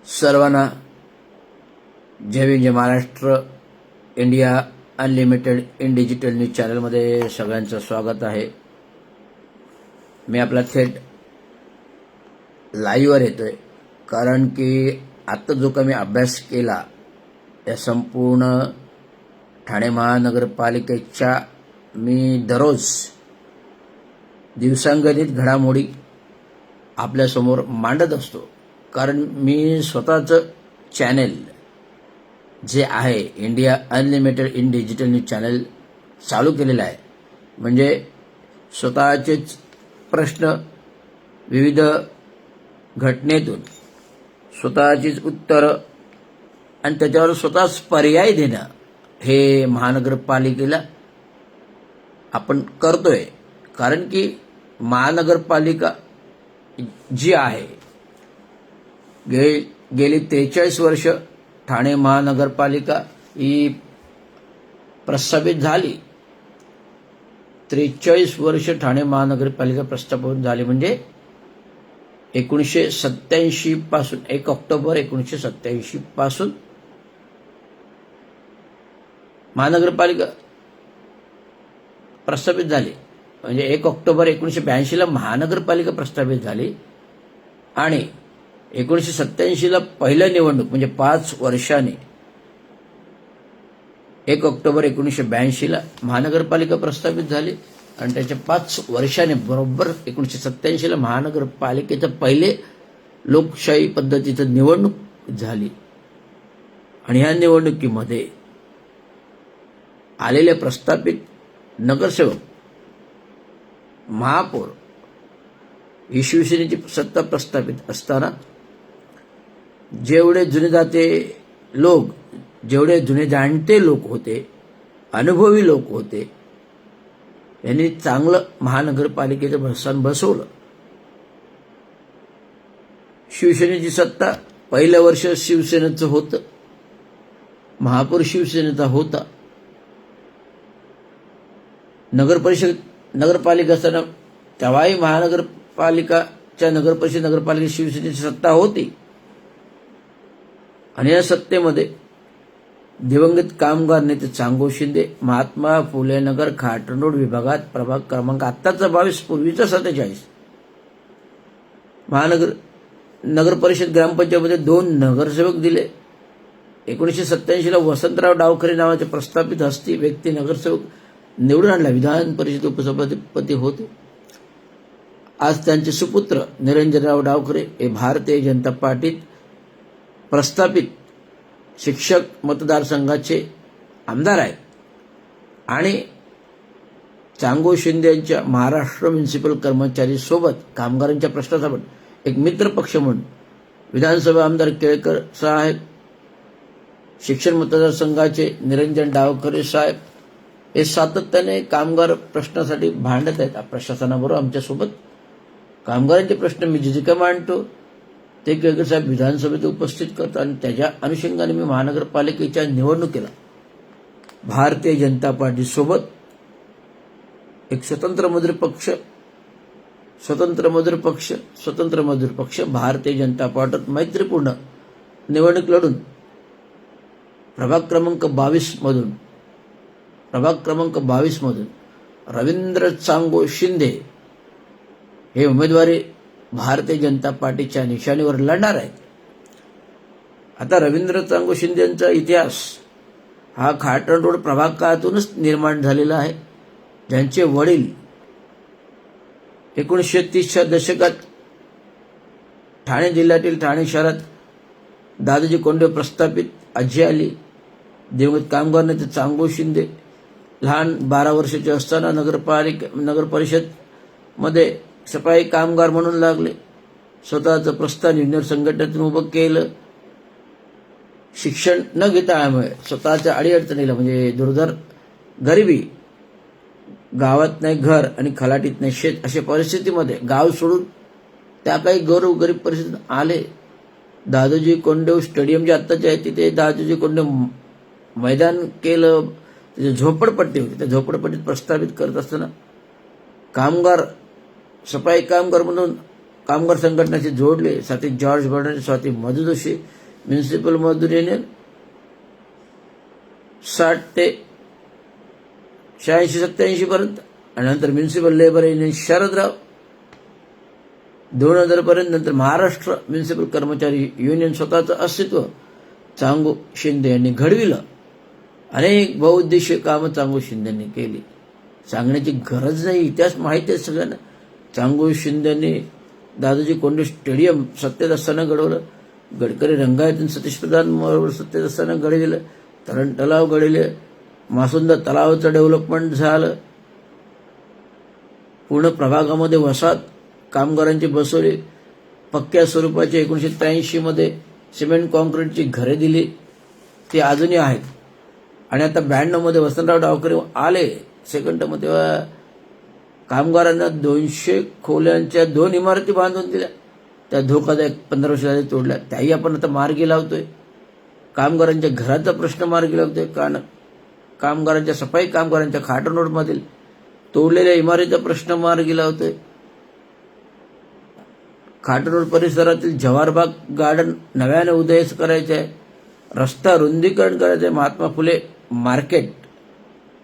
सर्वांना जय हिंद, जय Maharashtra. India unlimited in digital news चॅनलमध्ये सगळ्यांचं स्वागत आहे. मी आपला थेट लाईव्हवर येतोय कारण की आत्ता जो काही मी अभ्यास केला त्या संपूर्ण ठाणे महानगरपालिकेच्या मी दररोज दिवसांगणिक घडामोडी आपल्यासमोर मांडत असतो. कारण मी स्वतःचं चॅनेल जे आहे India unlimited in digital news channel चालू केलेलं आहे. म्हणजे स्वतःचेच प्रश्न विविध घटनेतून स्वतःचीच उत्तरं आणि त्याच्यावर स्वतःच पर्याय देणं हे महानगरपालिकेला आपण करतोय. कारण की महानगरपालिका जी आहे गेली 43 वर्ष ठाणे महानगरपालिका ही प्रस्थापित झाली. 43 वर्ष ठाणे महानगरपालिका प्रस्थापित झाली म्हणजे 1987 पासून 1 ऑक्टोबर 1987 पासून महानगरपालिका प्रस्थापित झाली. म्हणजे 1 ऑक्टोबर 1982 महानगरपालिका प्रस्थापित झाली आणि 1987 पहिलं निवडणूक म्हणजे 5 वर्षांनी 1 ऑक्टोबर 1982 महानगरपालिका प्रस्थापित झाली आणि त्याच्या 5 वर्षांनी बरोबर 1987 महानगरपालिकेचं पहिले लोकशाही पद्धतीचं निवडणूक झाली. आणि ह्या निवडणुकीमध्ये आलेले प्रस्थापित नगरसेवक, महापौर ही शिवसेनेची सत्ता प्रस्थापित असताना जेवढे जुने जाते लोक, जेवढे जुने जाणते लोक होते, अनुभवी लोक होते, यांनी चांगलं महानगरपालिकेचं भरसाण बसवलं. शिवसेनेची सत्ता पहिलं वर्ष शिवसेनेचं होतं, महापौर शिवसेनेचा होता. नगरपालिका असताना तेव्हाही महानगरपालिकाच्या नगरपालिका शिवसेनेची सत्ता होती. आणि या सत्तेमध्ये दिवंगत कामगार नेते चांगो शिंदे महात्मा फुले नगर खाटण रोड विभागात प्रभाग क्रमांक आत्ताचा 22 पूर्वीचा 47 नगर परिषद ग्रामपंचायतमध्ये 2 नगरसेवक दिले. 1987 वसंतराव डावखरे नावाचे प्रस्थापित हस्ती व्यक्ती नगरसेवक निवडून आणला, विधान परिषद उपसभापती होते. आज त्यांचे सुपुत्र निरंजनराव डावखरे हे भारतीय जनता पार्टीत प्रस्थापित शिक्षक मतदारसंघाचे आमदार आहेत. आणि चांगो शिंदे यांच्या महाराष्ट्र म्युनिसिपल कर्मचारी सोबत कामगारांच्या प्रश्नासोबत एक मित्र पक्ष म्हणून विधानसभा आमदार केळकर साहेब, शिक्षण मतदारसंघाचे निरंजन डावखरे साहेब हे सातत्याने कामगार प्रश्नासाठी भांडत आहेत. प्रशासनाबरोबर आमच्यासोबत कामगारांचे प्रश्न मी जे काय मांडतो ते केळकर साहेब विधानसभेत उपस्थित करतात. आणि त्याच्या अनुषंगाने मी महानगरपालिकेच्या निवडणुकीला भारतीय जनता पार्टी सोबत एक स्वतंत्र मजूर पक्ष भारतीय जनता पार्टीत मैत्रीपूर्ण निवडणूक लढून प्रभाग क्रमांक 22 मधून रवींद्र चांगो शिंदे हे उमेदवारी भारतीय जनता पार्टीच्या निशाणीवर लढणार आहेत. आता रवींद्र चांगो शिंदे यांचा इतिहास हा खाटण रोड प्रभागातूनच निर्माण झालेला आहे. ज्यांचे वडील 1930च्या दशकात ठाणे जिल्ह्यातील ठाणे शहरात दादाजी कोंडे प्रस्थापित, आजी आली. दिवंगत कामगार नेते चांगो शिंदे लहान 12 वर्षाचे असताना नगर परिषद मध्ये सफाई कामगार म्हणून लागले. स्वतःचं प्रस्थान युनियन संघटनेतून उभं केलं. शिक्षण न घेता स्वतःच्या अडीअडचणीला म्हणजे दुर्धर गरिबी, गावात नाही घर आणि खलाटीत नाही शेत अशा परिस्थितीमध्ये गाव सोडून त्या काही गरीब परिस्थितीत आले. दादोजी कोंडे स्टेडियम जे आत्ताचे आहे तिथे दादोजी कोंडे मैदान केलं. तिथे झोपडपट्टी होती, त्या झोपडपट्टीत प्रस्थापित करत असताना कामगार, सफाई कामगार म्हणून कामगार संघटनाशी जोडले. स्वाती जॉर्ज बर्नार्ड, स्वाती मधु जोशी, म्युनिसिपल मजदूर युनियन 60 ते 86-87 पर्यंत, आणि नंतर म्युनिसिपल लेबर युनियन शरदराव 2000 पर्यंत. नंतर महाराष्ट्र म्युनिसिपल कर्मचारी युनियन स्वतःचं अस्तित्व चांगू शिंदे यांनी घडविलं. अनेक बहुउद्देशीय कामं चांगू शिंदेंनी केली. सांगण्याची गरज नाही, इतिहास माहिती आहे सगळ्यांना. चांगू शिंदेंनी दादाजी कोंडे स्टेडियम सत्तेत असताना घडवलं. गडकरी रंगायतून सतीश प्रधान बरोबर सत्तेत असताना घडविलं. तरण तलाव घडविले. मासुंदा तलावाचं डेव्हलपमेंट झालं. पूर्ण प्रभागामध्ये वसाहत कामगारांची बसवली. पक्क्या स्वरूपाची 1983 मध्ये सिमेंट कॉन्क्रीटची घरे दिली, ती अजूनही आहेत. आणि आता 92 मध्ये वसंतराव डावकरे आले सेकंड टर्म, तेव्हा कामगारांना 200 खोल्यांच्या 2 इमारती बांधून दिल्या. त्या धोकादायक 15 वर्ष झाले तोडल्या, त्याही आपण आता मार्गी लावतोय. कामगारांच्या घराचा प्रश्न मार्गी लावतोय. कामगारांच्या सफाई कामगारांच्या खाटण रोडमधील तोडलेल्या इमारतीचा प्रश्न मार्गी लावतोय. खाटण रोड परिसरातील जवाहरबाग गार्डन नव्याने उदयास करायचे आहे. रस्ता रुंदीकरण करायचं आहे. महात्मा फुले मार्केट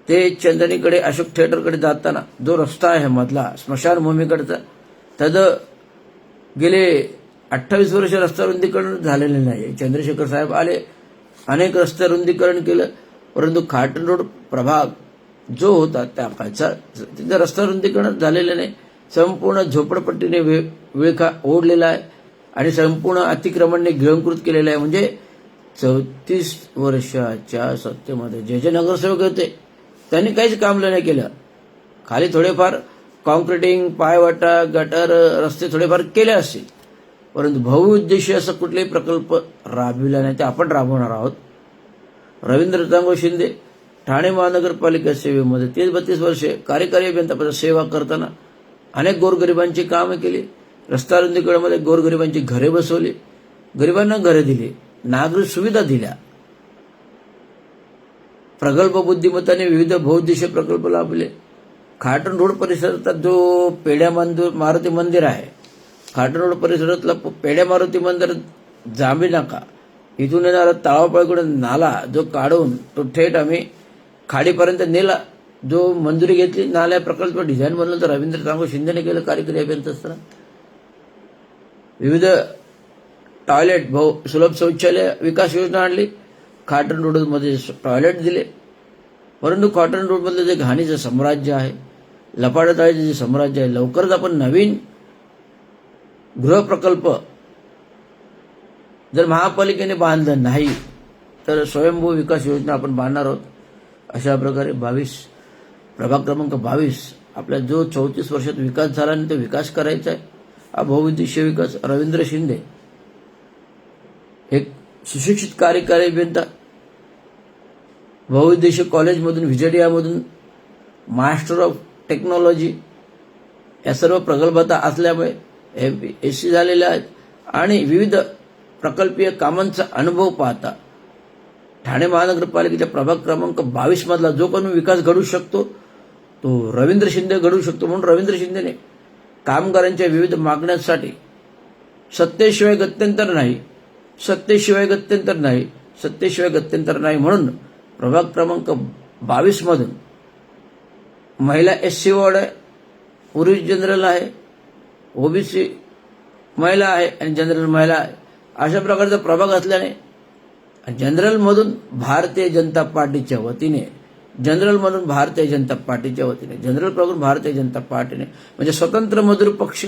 ते चंदनीकडे अशोक थिएटरकडे जाताना जो रस्ता आहे मधला स्मशानभूमीकडचा, त्याचं गेले 28 वर्ष रस्ता रुंदीकरण झालेले नाही. चंद्रशेखर साहेब आले, अनेक रस्ते रुंदीकरण केलं, परंतु खाटण रोड प्रभाग जो होता त्या काळचा तिथं रस्ता रुंदीकरण झालेलं नाही. संपूर्ण झोपडपट्टीने विळखा ओढलेला आहे आणि संपूर्ण अतिक्रमणने गिळंकृत केलेलं आहे. म्हणजे 34 वर्षाच्या सत्तेमध्ये जे जे नगरसेवक होते त्यांनी काहीच काम नाही केलं. खाली थोडेफार कॉन्क्रिटिंग, पायवाटा, गटर, रस्ते थोडेफार केले असतील, परंतु बहुउद्देशीय असं कुठलाही प्रकल्प राबविला नाही. ते आपण राबवणार आहोत. रवींद्र चांगू शिंदे ठाणे महानगरपालिका सेवेमध्ये 30-32 वर्षे कार्यकारी अभियंता सेवा करताना अनेक गोरगरिबांची कामं केली. रस्ता रुंदीकरणामध्ये गोरगरिबांची घरे बसवली, गरिबांना घरे दिली, नागरिक सुविधा दिल्या. प्रगल्भ बुद्धिमत्ताने विविध बहुउद्देशीय प्रकल्प लाभले. खाटण रोड परिसरात जो पेढ्या मारुती मंदिर आहे, खाटण रोड परिसरातला पेढ्या मारुती मंदिर जांभी नाका इथून येणारा तळावपाळीकडून नाला जो काढून तो थेट आम्ही खाडीपर्यंत नेला. जो मंजुरी घेतली, नाल्या प्रकल्प डिझाईन बनवलं तर रवींद्र चांगू शिंदेने केलं कार्यकारी अभियंता असताना. विविध टॉयलेट, सुलभ शौचालय विकास योजना आणली. खाटण रोडमध्ये टॉयलेट दिले. परंतु खाटण रोडमधलं जे घाणीचं साम्राज्य आहे, लपाटातळीचं जे साम्राज्य आहे, लवकरच आपण नवीन गृहप्रकल्प जर महापालिकेने बांधलं नाही तर स्वयंभू विकास योजना आपण बांधणार आहोत. अशा प्रकारे प्रभाग क्रमांक 22 आपल्या जो 34 वर्षात विकास झाला आणि तो विकास करायचा आहे, हा बहुउद्देशीय विकास. रवींद्र शिंदे एक सुशिक्षित कार्यकारी अभियंता, बहुउद्देशीय कॉलेजमधून व्हिजेडियामधून मास्टर ऑफ टेक्नॉलॉजी या सर्व प्रगल्भता असल्यामुळे MPSC झालेल्या आहेत आणि विविध प्रकल्पीय कामांचा अनुभव पाहता ठाणे महानगरपालिकेच्या प्रभाग क्रमांक 22 मधला जो कोणी विकास घडू शकतो तो रवींद्र शिंदे घडू शकतो. म्हणून रवींद्र शिंदेने कामगारांच्या विविध मागण्यांसाठी सत्तेशिवाय गत्यंतर नाही, सत्तेशिवाय गत्यंतर नाही, सत्तेशिवाय गत्यंतर नाही म्हणून प्रभाग क्रमांक 22 मधून महिला SC वॉर्ड आहे, पुरुष जनरल आहे, OBC महिला आहे आणि जनरल महिला आहे. अशा प्रकारचा प्रभाग असल्याने जनरलमधून भारतीय जनता पार्टीच्या वतीने जनरल प्रभाग भारतीय जनता पार्टीने म्हणजे स्वतंत्र मजूर पक्ष,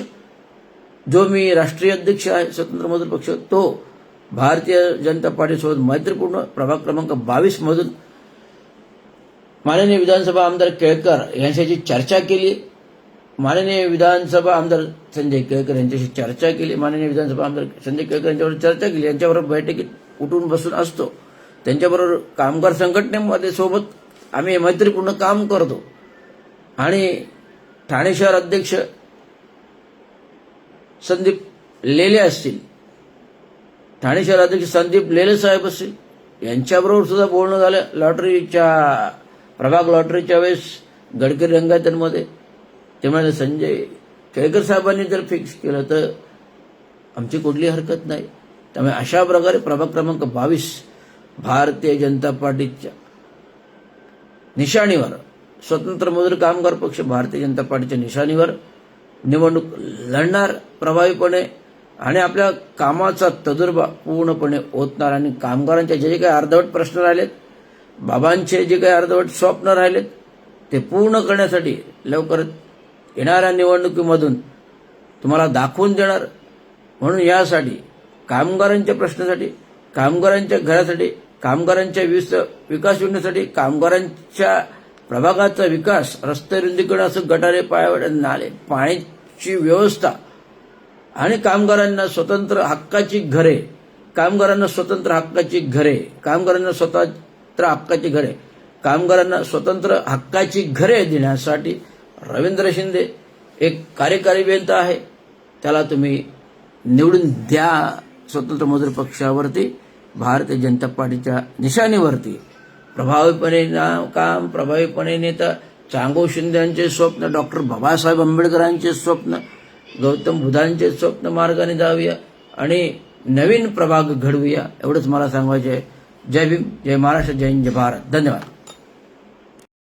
जो मी राष्ट्रीय अध्यक्ष आहे स्वतंत्र मजूर पक्ष, तो भारतीय जनता पार्टीसोबत मैत्रीपूर्ण प्रभाग क्रमांक 22 मधून माननीय विधानसभा आमदार केळकर यांच्याशी चर्चा केली. माननीय विधानसभा आमदार संजय केळकर यांच्याशी चर्चा केली. माननीय विधानसभा आमदार संजय केळकर यांच्याबरोबर चर्चा केली. यांच्याबरोबर बैठकीत उठून बसून असतो. त्यांच्याबरोबर कामगार संघटनेमध्ये सोबत आम्ही मैत्रीपूर्ण काम करतो. आणि ठाणे शहर अध्यक्ष संदीप लेले असतील, ठाणे शहर अध्यक्ष संदीप लेले साहेब असतील, यांच्याबरोबर सुद्धा बोलणं झालं. प्रभाग लॉटरीच्या वेळेस गडकरी रंगायतमध्ये ते म्हणाले, संजय केळकर साहेबांनी जर फिक्स केलं तर आमची कुठली हरकत नाही. त्यामुळे अशा प्रकारे प्रभाग क्रमांक 22 भारतीय जनता पार्टीच्या निशाणीवर, स्वतंत्र मजूर कामगार पक्ष भारतीय जनता पार्टीच्या निशाणीवर निवडणूक लढणार प्रभावीपणे आणि आपल्या कामाचा तजुर्बा पूर्णपणे ओतणार आणि कामगारांचे जे काही अर्धवट प्रश्न राहिलेत, बाबांचे जे काही अर्धवट स्वप्न राहिलेत ते पूर्ण करण्यासाठी लवकरच येणाऱ्या निवडणुकीमधून तुम्हाला दाखवून देणार. म्हणून यासाठी कामगारांच्या प्रश्नासाठी, कामगारांच्या घरासाठी, कामगारांच्या विकास योजनेसाठी, कामगारांच्या प्रभागाचा विकास, रस्ते रुंदीकरण असं, गटारे, पायावाटे, नाले, पाण्याची व्यवस्था आणि कामगारांना स्वतंत्र हक्काची घरे, कामगारांना स्वतंत्र हक्काची घरे, कामगारांना स्वतंत्र हक्काची घरे, कामगारांना स्वतंत्र हक्काची घरे देण्यासाठी रवींद्र शिंदे एक कार्यकारी अभियंता आहे, त्याला तुम्ही निवडून द्या. स्वतंत्र मजूर पक्षावरती, भारतीय जनता पार्टीच्या निशाणीवरती प्रभावीपणे काम, प्रभावीपणे नेता चांगो शिंदेचे स्वप्न, डॉक्टर बाबासाहेब आंबेडकरांचे स्वप्न, गौतम बुद्धांचे स्वप्न मार्गाने जाऊया आणि नवीन प्रभाग घडवूया. एवढंच मला सांगायचं आहे. जय भीम, जय महाराष्ट्र, जय हिंद, जय भारत. धन्यवाद.